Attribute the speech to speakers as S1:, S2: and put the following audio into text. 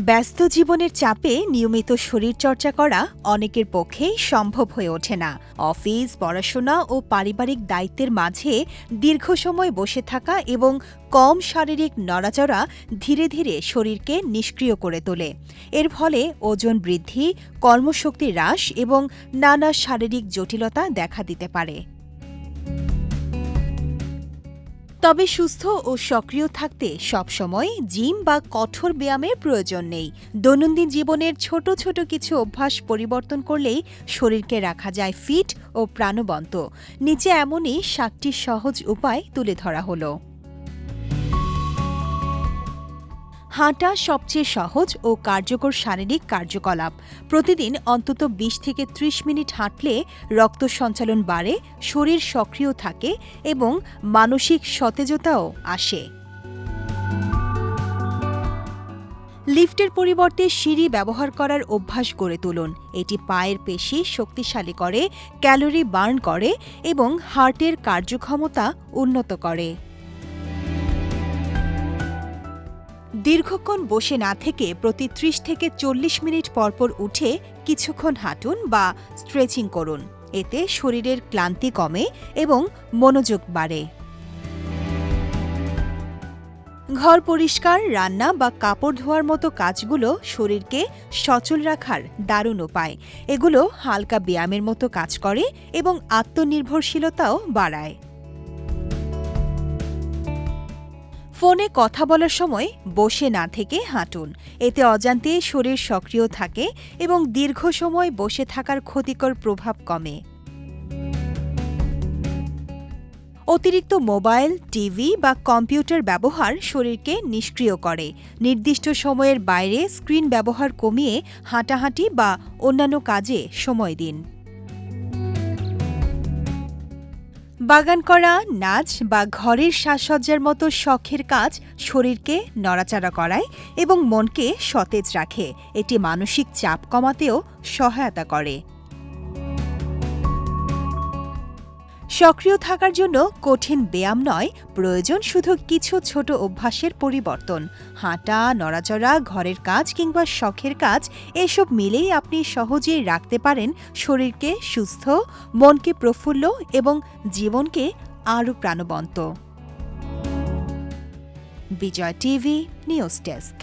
S1: ব্যস্ত জীবনের চাপে নিয়মিত শরীরচর্চা করা অনেকের পক্ষেই সম্ভব হয়ে ওঠে না। অফিস, পড়াশোনা ও পারিবারিক দায়িত্বের মাঝে দীর্ঘ সময় বসে থাকা এবং কম শারীরিক নড়াচড়া ধীরে ধীরে শরীরকে নিষ্ক্রিয় করে তোলে। এর ফলে ওজন বৃদ্ধি, কর্মশক্তি হ্রাস এবং নানা শারীরিক জটিলতা দেখা দিতে পারে। তবে সুস্থ ও সক্রিয় থাকতে সবসময় জিম বা কঠোর ব্যায়ামের প্রয়োজন নেই। দৈনন্দিন জীবনের ছোট ছোট কিছু অভ্যাস পরিবর্তন করলেই শরীরকে রাখা যায় ফিট ও প্রাণবন্ত। নিচে এমনই ৭টি সহজ উপায় তুলে ধরা হলো। হাঁটা সবচেয়ে সহজ ও কার্যকর শারীরিক কার্যকলাপ। প্রতিদিন অন্তত ২০ থেকে ৩০ মিনিট হাঁটলে রক্ত সঞ্চালন বাড়ে, শরীর সক্রিয় থাকে এবং মানসিক সতেজতাও আসে। লিফটের পরিবর্তে সিঁড়ি ব্যবহার করার অভ্যাস গড়ে তুলুন। এটি পায়ের পেশি শক্তিশালী করে, ক্যালোরি বার্ন করে এবং হার্টের কার্যক্ষমতা উন্নত করে। দীর্ঘক্ষণ বসে না থেকে প্রতি ৩০ থেকে ৪০ মিনিট পরপর উঠে কিছুক্ষণ হাঁটুন বা স্ট্রেচিং করুন। এতে শরীরের ক্লান্তি কমে এবং মনোযোগ বাড়ে। ঘর পরিষ্কার, রান্না বা কাপড় ধোয়ার মতো কাজগুলো শরীরকে সচল রাখার দারুণ উপায়। এগুলো হালকা ব্যায়ামের মতো কাজ করে এবং আত্মনির্ভরশীলতাও বাড়ায়। ফোনে কথা বলার সময় বসে না থেকে হাঁটুন। এতে অজান্তে শরীর সক্রিয় থাকে এবং দীর্ঘ সময় বসে থাকার ক্ষতিকর প্রভাব কমে। অতিরিক্ত মোবাইল, টিভি বা কম্পিউটার ব্যবহার শরীরকে নিষ্ক্রিয় করে। নির্দিষ্ট সময়ের বাইরে স্ক্রিন ব্যবহার কমিয়ে হাঁটাহাঁটি বা অন্যান্য কাজে সময় দিন। বাগান করা, নাচ বা ঘরের সাজসজ্জার মতো শখের কাজ শরীরকে নড়াচড়া করায় এবং মনকে সতেজ রাখে। এটি মানসিক চাপ কমাতেও সহায়তা করে। সক্রিয় থাকার জন্য কঠিন ব্যায়াম নয়, প্রয়োজন শুধু কিছু ছোট অভ্যাসের পরিবর্তন। হাঁটা, নড়াচড়া, ঘরের কাজ কিংবা শখের কাজ, এসব মিলেই আপনি সহজেই রাখতে পারেন শরীরকে সুস্থ, মনকে প্রফুল্ল এবং জীবনকে আরও প্রাণবন্ত। বিজয় টিভি নিউজ ডেস্ক।